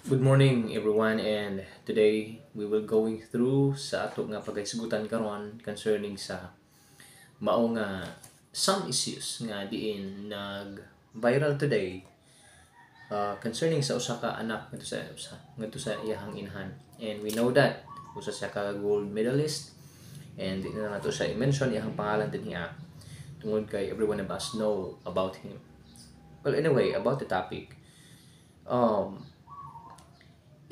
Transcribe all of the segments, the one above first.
Good morning everyone, and today we will going through sa ato nga pagahisgutan karon concerning sa mao nga some issues nga diin nag viral today, concerning sa usa ka anak ngadto sa iyahang inahan. And we know that usa siya ka gold medalist, and di na nato siya i-mention iyahang pangalan dinhi tungod kay everyone of us know about him. Well, anyway, about the topic, um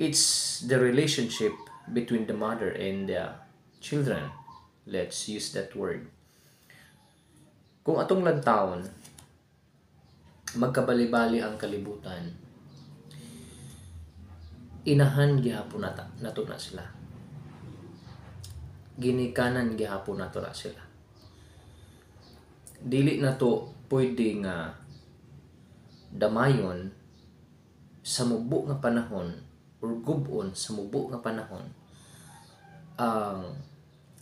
it's the relationship between the mother and the children. Let's use that word. Kung atong lantawon, magkabali-bali ang kalibutan, inahan gihapon nato na sila. Ginikanan gihapon nato na sila. Dili nato pwede nga damayon sa mubo nga panahon or gubon sa mubo nga panahon ang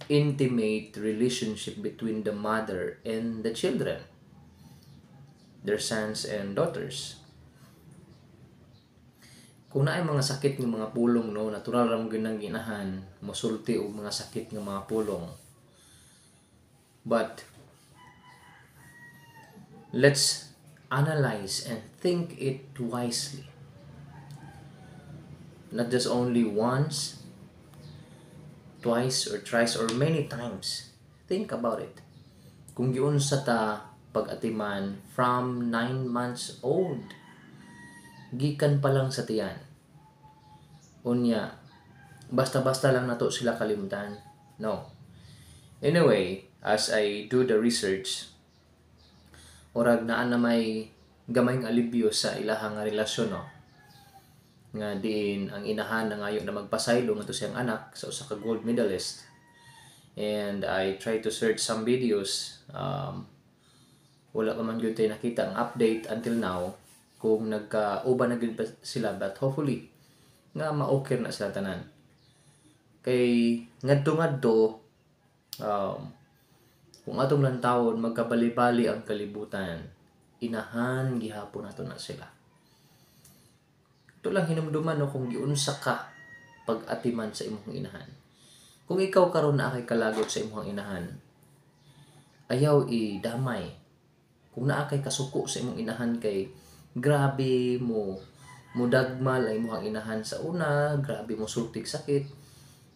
intimate relationship between the mother and the children, their sons and daughters. Kung naay mga sakit ng mga pulong, no, natural ra mo ginang ginahan mosulti og mga sakit ng mga pulong. But let's analyze and think it wisely. Not just only once, twice, or thrice, or many times. Think about it. Kung giunsa ta pag-atiman from 9 months old, gikan pa lang sa tiyan. Unya, basta-basta lang nato sila kalimtan. No. Anyway, as I do the research, orag naa na may gamayng alibyo sa ilahang nga relasyon, no, nga diin ang inahan na ngayon na magpasaylo ngadto siyang anak sa usa ka gold medalist. And I try to search some videos, wala pa man gyud tay nakita ang update until now kung nagkauban na gyud pa sila, but hopefully nga ma-okay na sila tanan. Kay ngadto kung atong lantawon magkabali-bali ang kalibutan, inahan gihapon nato na sila. Ito lang hinumduman, no, kung giunsa ka pag-atiman sa imong inahan. Kung ikaw karon na kay kalagot sa imong inahan, ayaw i-damay. Kung naa kay kasuko sa imong inahan, kay grabe mo mudagmal ang imong inahan sa una, grabe mo sultik sakit.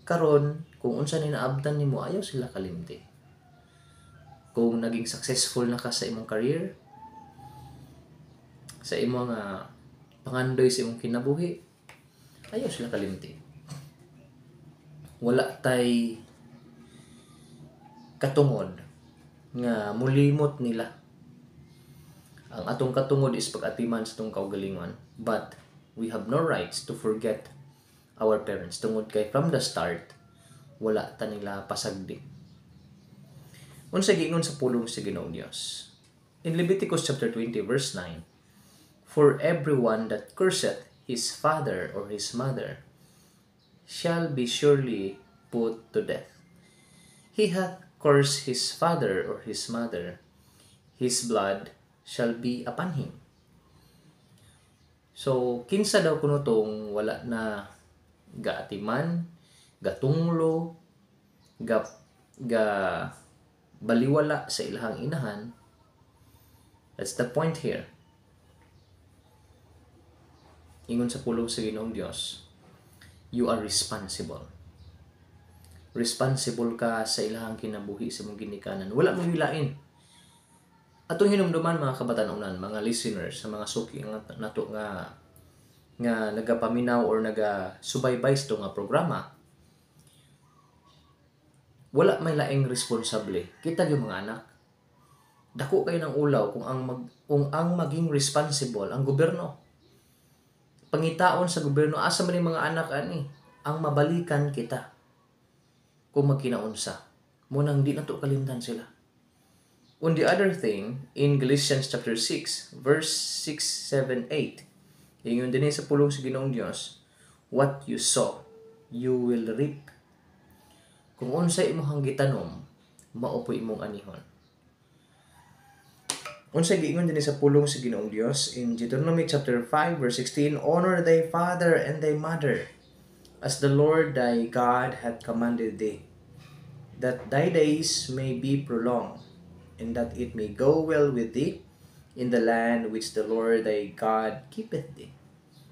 Karon kung unsa ni naabtan nimo, ayaw sila kalimti. Kung naging successful na ka sa imong career, sa imong pangandoy sa imong kinabuhi, ayaw sila kalimti. Wala tay katungod nga mulimot nila. Ang atong katungod is pag-atiman sa atong kaugalingon, but we have no rights to forget our parents tungod kay from the start wala ta nila pasagdi. Unsa giingon sa pulong sa Ginoong Dios in Leviticus chapter 20 verse 9, "For everyone that curseth his father or his mother shall be surely put to death. He hath cursed his father or his mother, his blood shall be upon him." So, kinsa daw kuno tong wala na gaatiman, gatunglo, ga baliwala sa ilahang inahan. That's the point here. Ingon sa pulong sa Ginoong Dios, you are responsible. Responsible ka sa ilahang kinabuhi sa mong ginikanan. Wala mong hilain. Atong hinumduman mga kabatan-unan, mga listeners, sa mga suki nato nga nagapaminaw or nagasubaybay sa nga programa, wala may laing responsable. Kita yung mga anak. Dako kayo ng ulaw kung ang maging responsible ang gobyerno. Pangitaon sa gobyerno, asa man yung mga anak ang mabalikan kita kung magkinaunsa. Munang di na to kalimtan sila. On the other thing, in Galatians chapter 6, verse 6, 7, 8, ingon din sa pulong sa Ginoong Dios, what you sow, you will reap. Kung unsay imong gitanom, mao po imong anihon. Unsa giingon dinhi sa pulong sa Ginoong Dios in Deuteronomy chapter 5 verse 16, honor thy father and thy mother, as the Lord thy God hath commanded thee, that thy days may be prolonged, and that it may go well with thee in the land which the Lord thy God keepeth thee.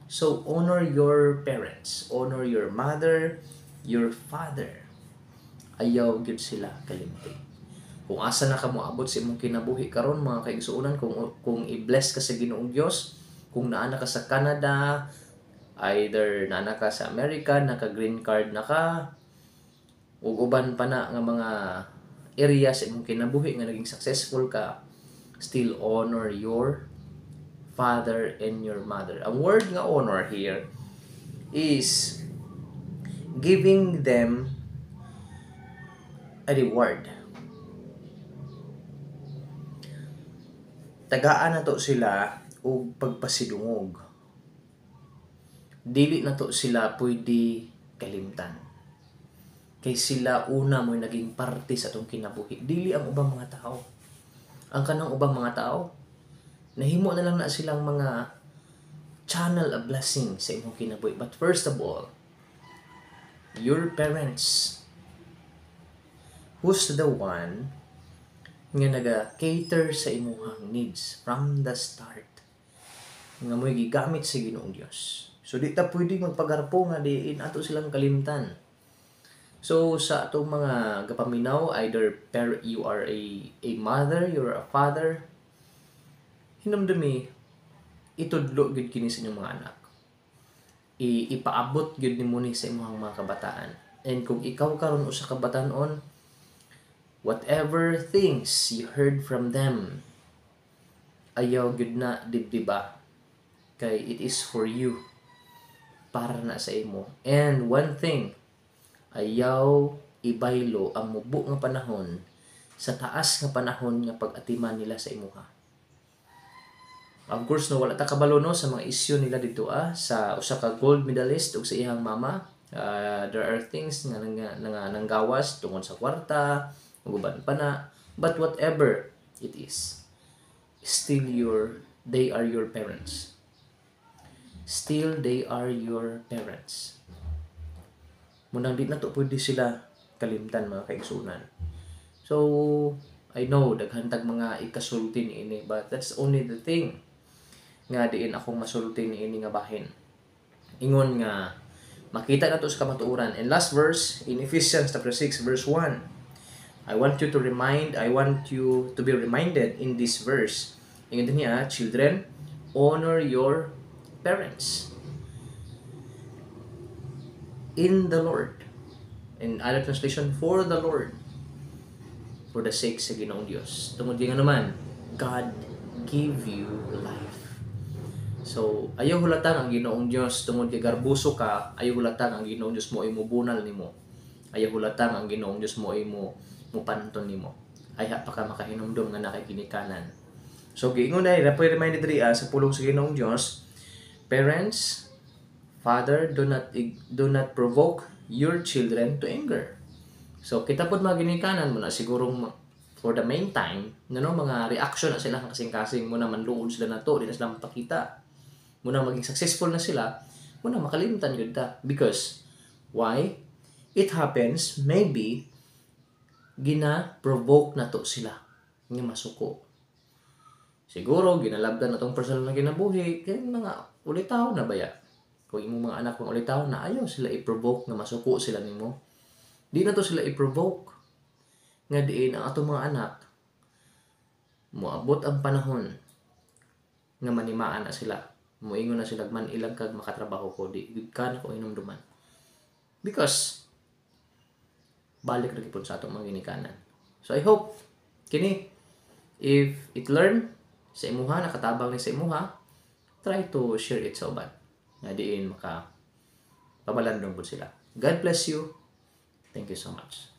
So honor your parents, honor your mother, your father. Ayaw gyud sila kalimti. Kung asa na ka moabot sa imong kinabuhi karon mga kaigsuonan, kung i-bless ka sa Ginoong Dios, kung naana ka sa Canada, either naana ka sa America, naka green card na ka, ug uban pa na nga mga area sa imong kinabuhi nga naging successful ka, still honor your father and your mother. Ang word nga honor here is giving them a reward. Tagaan na to sila og pagpasidungog. Dili na to sila pwede kalimtan. Kay sila una mo naging parte sa atong kinabuhi. Dili ang ubang mga tao. Ang kanang ubang mga tao, nahimo na lang na silang mga channel of blessing sa imong kinabuhi. But first of all, your parents, who's the one nga naga-cater sa imong needs from the start, nga mo'y gigamit sa Ginoong Dios. So di ta pwede magpagarpo nga diin ato silang kalimtan. So sa atong mga gapaminaw, either you are a mother, you're a father, hinumdumi itudlo gud kini sa inyong mga anak. Ipaabot gud nimo ni sa imong mga kabataan. And kung ikaw karon usa ka batan-on, whatever things you heard from them, ayaw gud na dibdiba, kay it is for you, para na sa imo. And one thing, ayaw ibaylo ang mubo nga panahon sa taas nga panahon nga pag-atiman nila sa imuha. Of course, no, wala ta kabalo no sa mga isyu nila dito sa usa ka gold medalist ug sa iyang mama. There are things nga nanggawas tungod sa kwarta, uban pa na, but whatever it is, still they are your parents. Still they are your parents. Munang di na to pwede sila kalimtan mga kaigsunan. So I know daghantag mga ikasulti niini, but that's only the thing nga diin akong masulti niini nga bahin. Ingon nga makita na to sa kamatuoran. And last verse in Ephesians chapter 6 verse 1, I want you to be reminded in this verse. Ingon niya, children, honor your parents in the Lord. In other translation, for the Lord, for the sake sa Ginoong Dios. Tungod nga naman, God give you life. So, ayaw hulatan ang Ginoong Dios tungod kay garbuso ka, ayaw hulatan ang Ginoong Dios mo ay mubunal nimo. Ayaw hulatan ang Ginoong Dios mo ay mupanton nimo. Ay pa ka makahinumdum nga nakikinikanan. So, giingon na rin, reminded rin sa pulong sa Ginoong Dios, parents, father, do not provoke your children to anger. So, kita pod maginikanan mo na sigurong for the meantime, mga reaction na sila kasing-kasing, muna manluod sila na to, di na sila mapakita. Muna maging successful na sila, muna makalimtan yun ta. Because, why? It happens, maybe, gina-provoke na to sila nga masuko. Siguro, ginalabdan na tong personal na ginabuhi, kaya mga ulitaw na baya. Kung imong mga anak mga ulitaw na ayaw sila i-provoke nga masuko sila nimo, di na to sila i-provoke. Nga diin ang atong mga anak, moabot ang panahon nga manimaan na sila. Moingon na sila, man ilang kag makatrabaho ko, di ka na ko inumduman. Because, balik na kipon sa atong mga ginikanan. So I hope, kini, if it learn sa imuha, nakatabang ni sa imuha, try to share it sa uban. Nga diin maka pabalandong po sila. God bless you. Thank you so much.